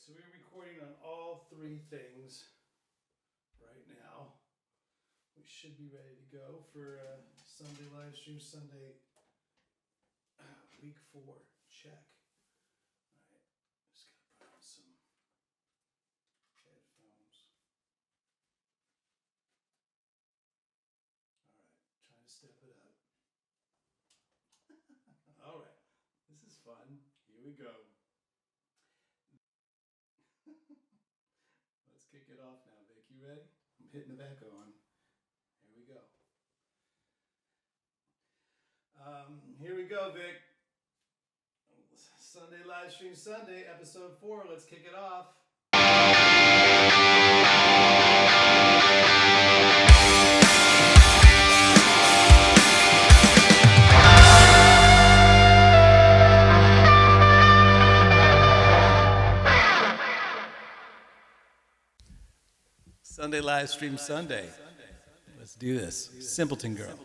So we're recording on all three things right now. We should be ready to go for Sunday Livestream Sunday week 4 check. All right, just gotta put on some headphones. All right, trying to step it up. All right, this is fun. Here we go. Let's kick it off now, Vic. You ready? I'm hitting the back on. Here we go. Here we go, Vic. Sunday Livestream Sunday, episode 4. Let's kick it off. Sunday Livestream Sunday. Let's do this. Simpleton Girl.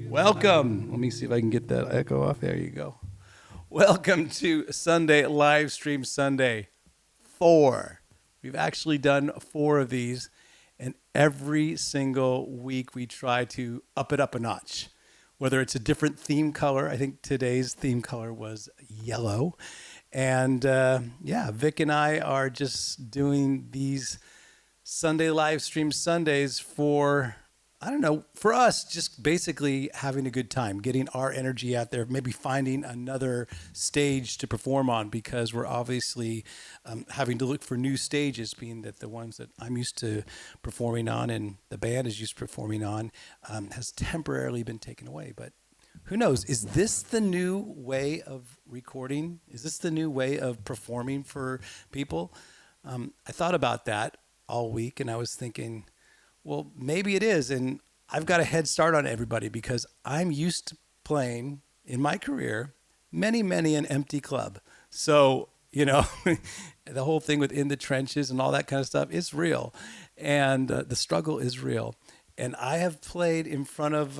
Welcome. Let me see if I can get that echo off. There you go. Welcome to Sunday Livestream Sunday 4. We've actually done 4 of these, and every single week we try to up it up a notch. Whether it's a different theme color. I think today's theme color was yellow. And Vic and I are just doing these Sunday Livestream Sundays for I don't know, for us, just basically having a good time, getting our energy out there, maybe finding another stage to perform on because we're obviously having to look for new stages, being that the ones that I'm used to performing on and the band is used to performing on has temporarily been taken away. But who knows? Is this the new way of recording? Is this the new way of performing for people? I thought about that all week and I was thinking, well, maybe it is. And I've got a head start on everybody because I'm used to playing in my career many an empty club. So, the whole thing with In the Trenches and all that kind of stuff is real. And the struggle is real. And I have played in front of,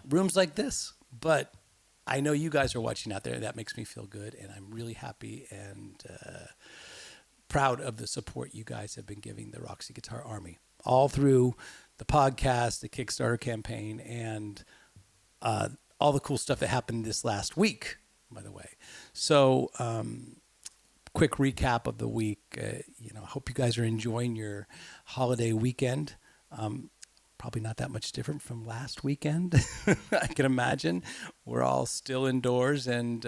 rooms like this. But I know you guys are watching out there. And that makes me feel good. And I'm really happy and proud of the support you guys have been giving the Roxy Guitar Army all through the podcast, the Kickstarter campaign, and all the cool stuff that happened this last week, by the way. So, quick recap of the week. I hope you guys are enjoying your holiday weekend. Probably not that much different from last weekend, I can imagine. We're all still indoors and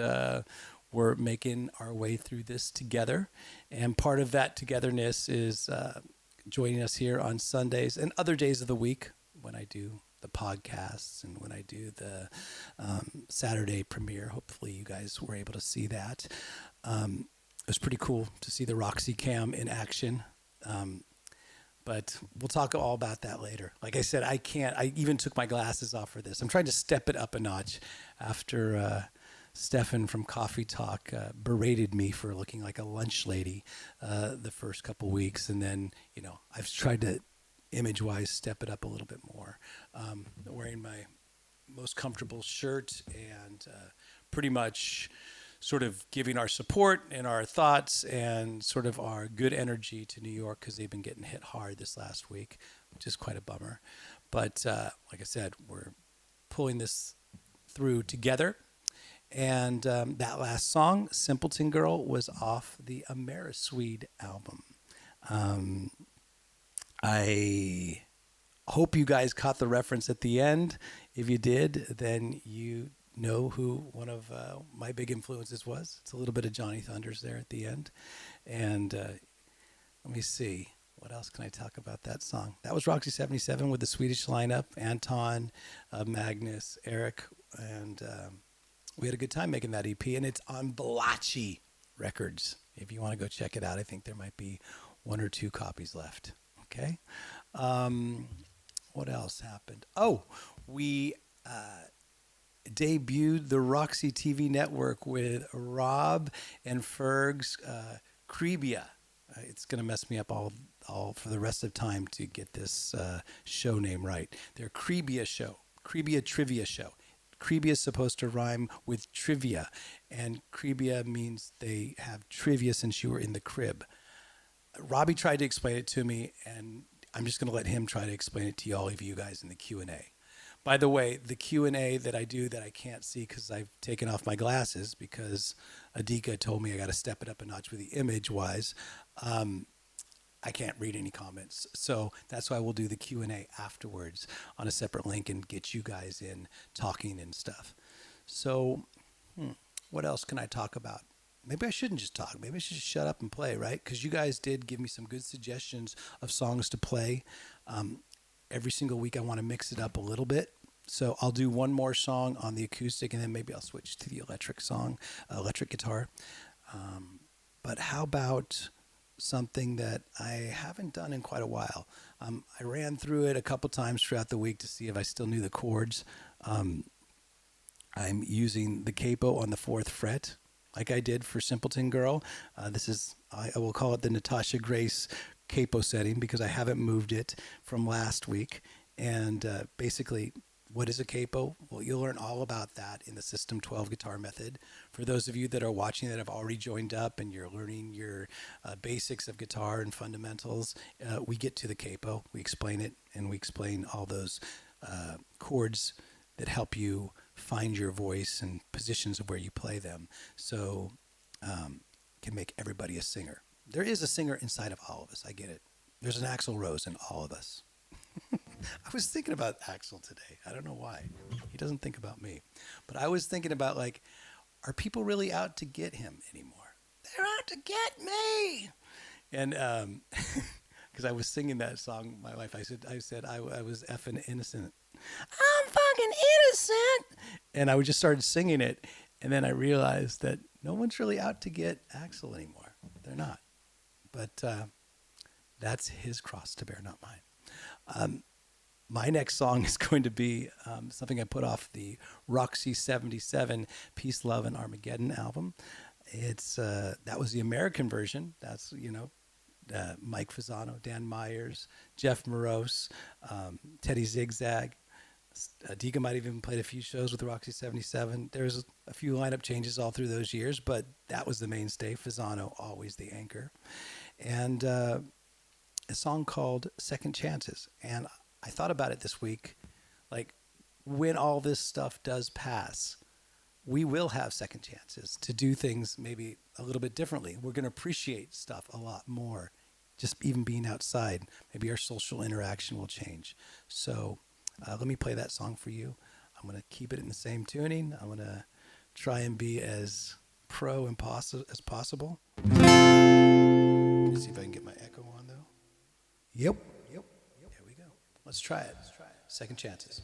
we're making our way through this together. And part of that togetherness is joining us here on Sundays and other days of the week when I do the podcasts and when I do the Saturday premiere. Hopefully you guys were able to see that. It was pretty cool to see the Roxy cam in action. But we'll talk all about that later. Like I said, I even took my glasses off for this. I'm trying to step it up a notch after Stefan from Coffee Talk berated me for looking like a lunch lady the first couple weeks. And then, I've tried to image-wise step it up a little bit more. Wearing my most comfortable shirt and pretty much sort of giving our support and our thoughts and sort of our good energy to New York because they've been getting hit hard this last week, which is quite a bummer. But like I said, we're pulling this through together. And that last song, Simpleton Girl, was off the Ameriswede album. I hope you guys caught the reference at the end. If you did, then you know who one of my big influences was. It's a little bit of Johnny Thunders there at the end. And let me see. What else can I talk about that song? That was Roxy 77 with the Swedish lineup, Anton, Magnus, Eric, and we had a good time making that EP, and it's on Blotchy Records. If you want to go check it out, I think there might be 1 or 2 copies left. Okay. What else happened? Oh, we debuted the Roxy TV network with Rob and Ferg's Cribia. It's going to mess me up all for the rest of time to get this show name right. Their Cribia show, Cribia Trivia Show. Cribia is supposed to rhyme with trivia, and Cribia means they have trivia since you were in the crib. Robby tried to explain it to me, and I'm just going to let him try to explain it to all of you guys in the Q&A. By the way, the Q&A that I do that I can't see because I've taken off my glasses because Adika told me I got to step it up a notch with the image-wise. I can't read any comments. So that's why we'll do the Q&A afterwards on a separate link and get you guys in talking and stuff. So what else can I talk about? Maybe I shouldn't just talk. Maybe I should just shut up and play, right? Because you guys did give me some good suggestions of songs to play. Every single week I want to mix it up a little bit. So I'll do one more song on the acoustic and then maybe I'll switch to the electric guitar. But how about something that I haven't done in quite a while? I ran through it a couple times throughout the week to see if I still knew the chords. I'm using the capo on the 4th fret like I did for Simpleton Girl. I will call it the Natasha Grace capo setting because I haven't moved it from last week. And basically, what is a capo? Well, you'll learn all about that in the System 12 guitar method. For those of you that are watching that have already joined up and you're learning your basics of guitar and fundamentals, we get to the capo, we explain it, and we explain all those chords that help you find your voice and positions of where you play them. So can make everybody a singer. There is a singer inside of all of us. I get it. There's an Axl Rose in all of us. I was thinking about Axel today. I don't know why. He doesn't think about me. But I was thinking about, like, are people really out to get him anymore? They're out to get me. And because I was singing that song, my wife, I said I was effing innocent. I'm fucking innocent. And I just started singing it. And then I realized that no one's really out to get Axel anymore. They're not. But that's his cross to bear, not mine. My next song is going to be something I put off the Roxy 77 Peace, Love, and Armageddon album. It's that was the American version. That's, Mike Fasano, Dan Myers, Jeff Morose, Teddy Zigzag. Deacon might have even played a few shows with Roxy 77. There's a few lineup changes all through those years, but that was the mainstay. Fasano, always the anchor. And a song called Second Chances. And I thought about it this week, like, when all this stuff does pass, we will have second chances to do things maybe a little bit differently. We're going to appreciate stuff a lot more, just even being outside. Maybe our social interaction will change. So let me play that song for you. I'm going to keep it in the same tuning. I'm going to try and be as pro and as possible. Let me see if I can get my echo on, though. Yep. Here we go. Let's try it. Second chances.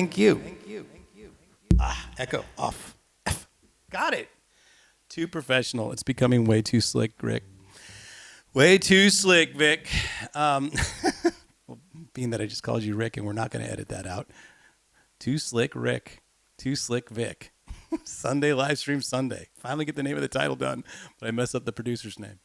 Thank you. Echo off. Got it. Too professional. It's becoming way too slick, Rick. Way too slick, Vic. Well, being that I just called you Rick and we're not going to edit that out. Too slick, Rick. Too slick, Vic. Sunday Livestream Sunday. Finally get the name of the title done, but I messed up the producer's name.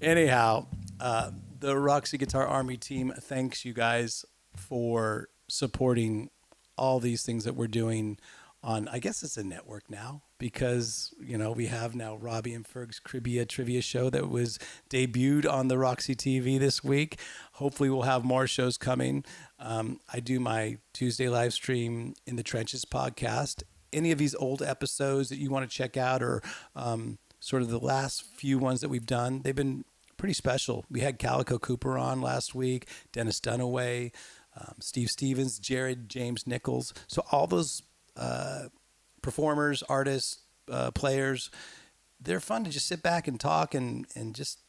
Anyhow, the Roxy Guitar Army team thanks you guys for supporting all these things that we're doing on, I guess it's a network now, because, you know, we have now Robby and Ferg's trivia show that was debuted on the Roxy TV this week. Hopefully we'll have more shows coming. I do my Tuesday live stream in the Trenches podcast. Any of these old episodes that you want to check out, or sort of the last few ones that we've done, they've been pretty special. We had Calico Cooper on last week, Dennis Dunaway, Steve Stevens, Jared James Nichols. So all those performers, artists, players, they're fun to just sit back and talk and just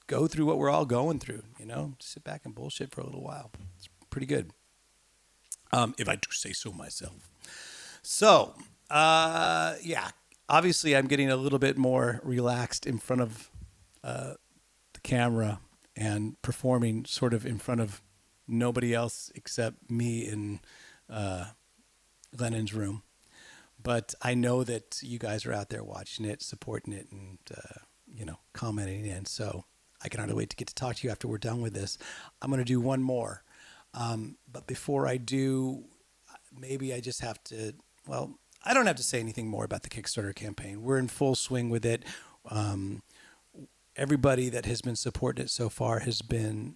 go through what we're all going through, you know, just sit back and bullshit for a little while. It's pretty good. If I do say so myself. So, yeah, obviously I'm getting a little bit more relaxed in front of the camera and performing sort of in front of nobody else except me in Lennon's room. But I know that you guys are out there watching it, supporting it, and, you know, commenting in. So I can hardly wait to get to talk to you after we're done with this. I'm going to do one more. But before I do, maybe I just have to, well, I don't have to say anything more about the Kickstarter campaign. We're in full swing with it. Everybody that has been supporting it so far has been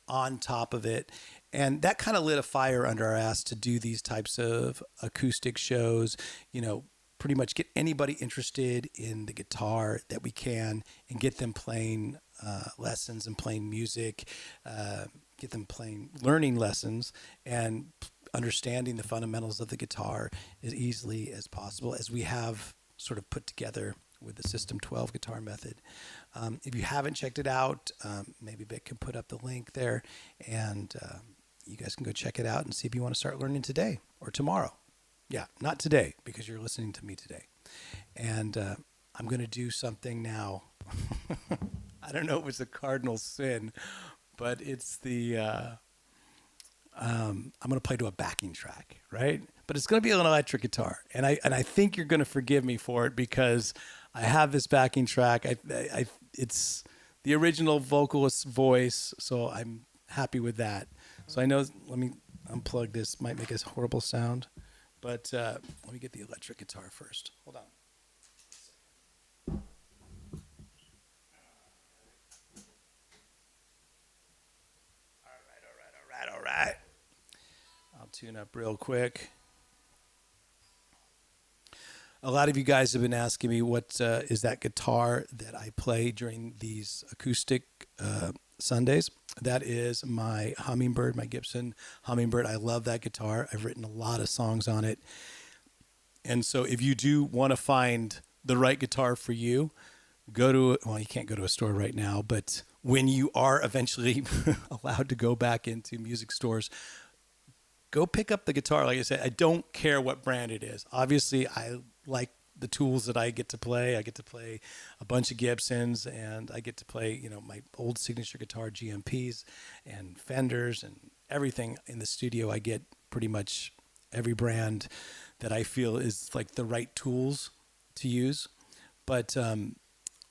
on top of it. And that kind of lit a fire under our ass to do these types of acoustic shows, you know, pretty much get anybody interested in the guitar that we can and get them playing lessons and playing music, get them playing, learning lessons and understanding the fundamentals of the guitar as easily as possible, as we have sort of put together with the System 12 guitar method. If you haven't checked it out, maybe Vic can put up the link there, and you guys can go check it out and see if you want to start learning today or tomorrow. Yeah, not today, because you're listening to me today. And I'm going to do something now. I don't know if it's a cardinal sin, but it's the... I'm going to play to a backing track, right? But it's going to be an electric guitar. And I think you're going to forgive me for it, because I have this backing track. It's the original vocalist's voice, so I'm happy with that. So I know, let me unplug this. Might make a horrible sound, but let me get the electric guitar first. Hold on. All right. I'll tune up real quick. A lot of you guys have been asking me what is that guitar that I play during these acoustic Sundays. That is my Hummingbird, my Gibson Hummingbird. I love that guitar. I've written a lot of songs on it. And so if you do want to find the right guitar for you, you can't go to a store right now, but when you are eventually allowed to go back into music stores, go pick up the guitar. Like I said, I don't care what brand it is. Obviously, I like the tools that I get to play. I get to play a bunch of Gibsons, and I get to play, you know, my old signature guitar GMPs and Fenders and everything in the studio. I get pretty much every brand that I feel is like the right tools to use. But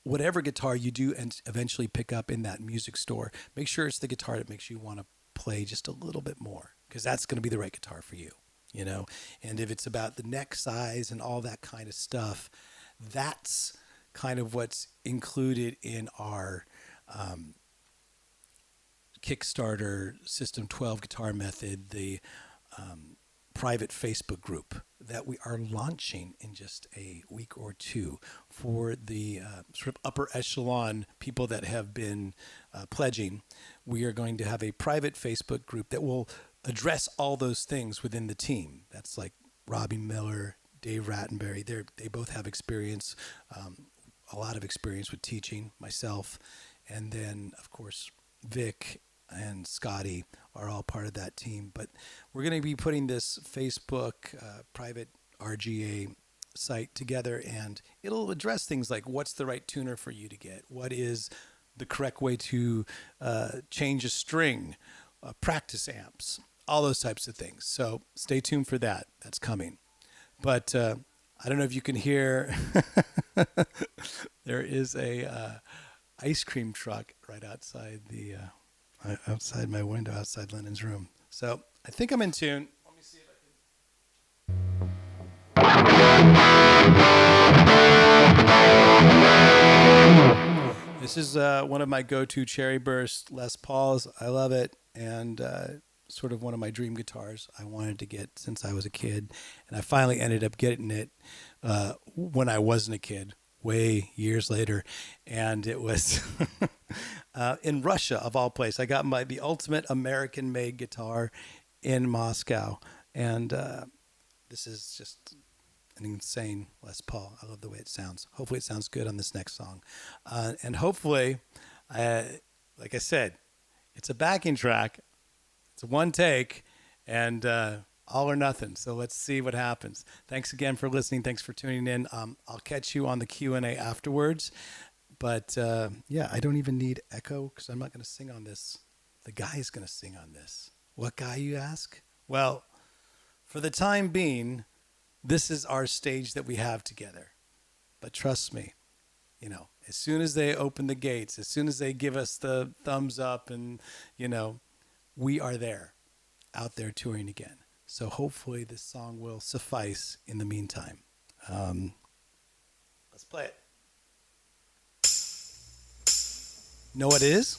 whatever guitar you do and eventually pick up in that music store, make sure it's the guitar that makes you want to play just a little bit more, because that's going to be the right guitar for you, you know. And if it's about the neck size and all that kind of stuff, that's kind of what's included in our Kickstarter System 12 guitar method, the private Facebook group that we are launching in just a week or two for the sort of upper echelon people that have been pledging. We are going to have a private Facebook group that will address all those things within the team. That's like Robby Miller, Dave Rattenbury. They both have experience, a lot of experience with teaching, myself, and then of course Vic and Scotty are all part of that team. But we're going to be putting this Facebook private RGA site together, and it'll address things like what's the right tuner for you to get, what is the correct way to change a string, practice amps, all those types of things. So stay tuned for that. That's coming. But I don't know if you can hear, there is a ice cream truck right outside the outside my window, outside Lennon's room. So I think I'm in tune. Let me see if I can. This is one of my go-to Cherry Burst Les Pauls. I love it, and sort of one of my dream guitars I wanted to get since I was a kid, and I finally ended up getting it when I wasn't a kid, way years later, and it was in Russia, of all places. I got the ultimate American-made guitar in Moscow, and this is just an insane Les Paul. I love the way it sounds. Hopefully it sounds good on this next song. And hopefully, like I said, it's a backing track. It's a one take, and all or nothing. So let's see what happens. Thanks again for listening. Thanks for tuning in. I'll catch you on the Q&A afterwards. But yeah, I don't even need echo because I'm not going to sing on this. The guy's going to sing on this. What guy, you ask? Well, for the time being, this is our stage that we have together. But trust me, you know, as soon as they open the gates, as soon as they give us the thumbs up and, you know, we are there, out there touring again. So hopefully this song will suffice in the meantime. Let's play it. Know what it is?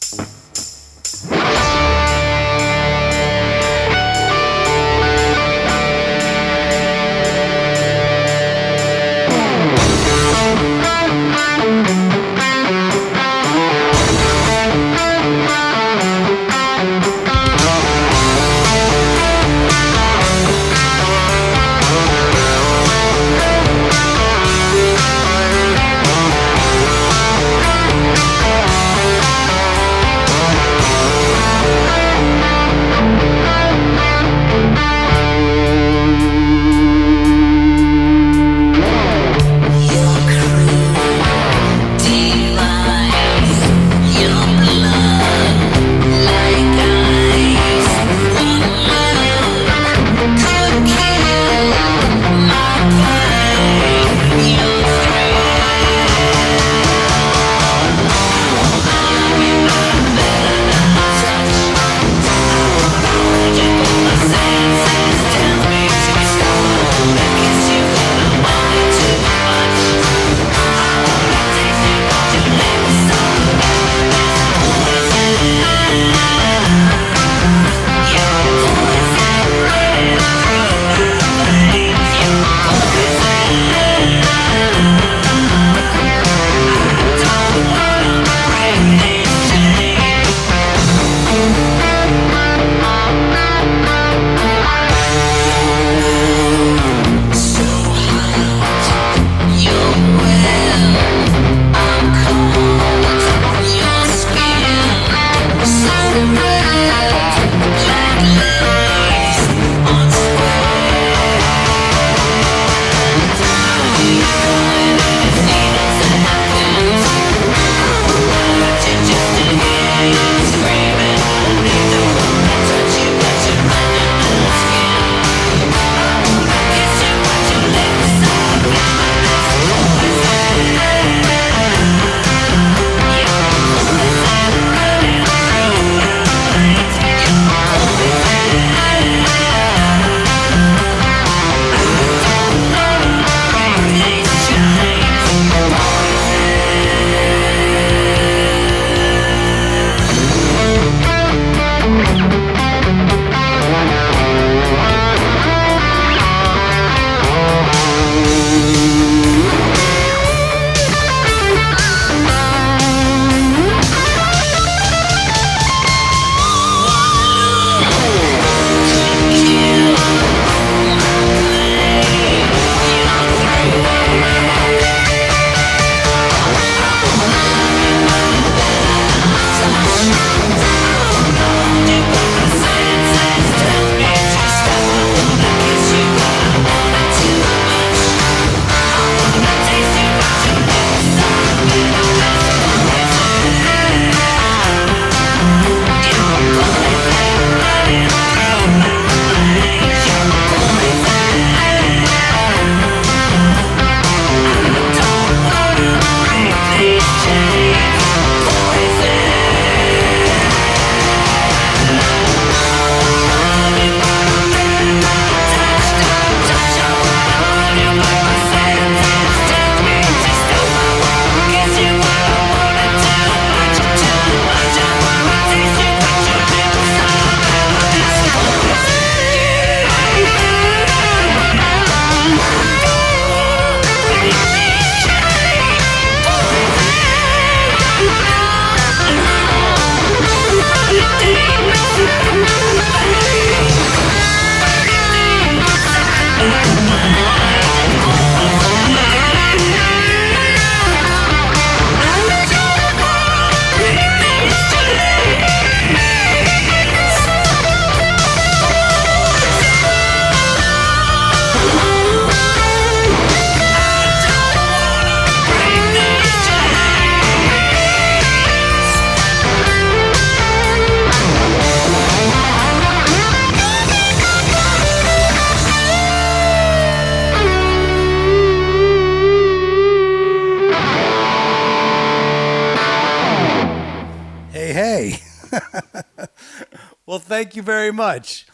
Well, thank you very much.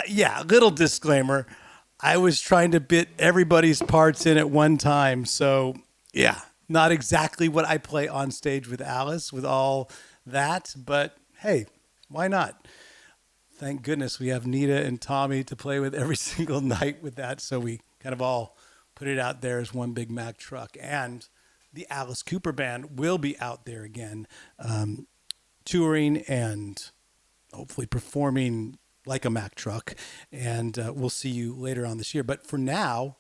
Yeah, little disclaimer. I was trying to fit everybody's parts in at one time. So, yeah, not exactly what I play on stage with Alice with all that. But hey, why not? Thank goodness we have Nita and Tommy to play with every single night with that. So we kind of all put it out there as one big Mack truck. And the Alice Cooper Band will be out there again, touring and hopefully performing like a Mack truck. And we'll see you later on this year. But for now,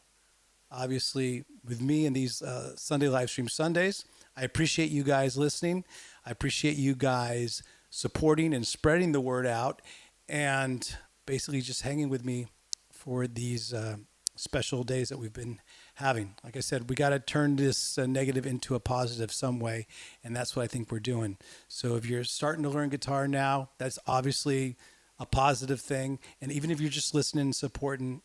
obviously, with me and these Sunday live stream Sundays, I appreciate you guys listening. I appreciate you guys supporting and spreading the word out and basically just hanging with me for these special days that we've been having. Like I said, we got to turn this negative into a positive some way, and that's what I think we're doing. So if you're starting to learn guitar now, that's obviously a positive thing. And even if you're just listening and supporting,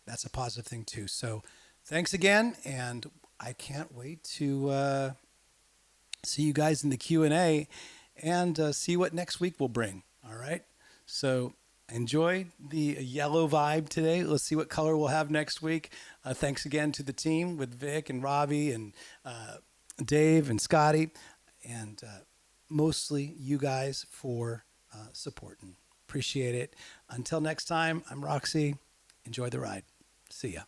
that's a positive thing too. So thanks again, and I can't wait to see you guys in the Q&A and see what next week will bring. All right? So enjoy the yellow vibe today. Let's see what color we'll have next week. Thanks again to the team with Vic and Robby and Dave and Scotty, and mostly you guys for supporting. Appreciate it. Until next time, I'm Roxy. Enjoy the ride. See ya.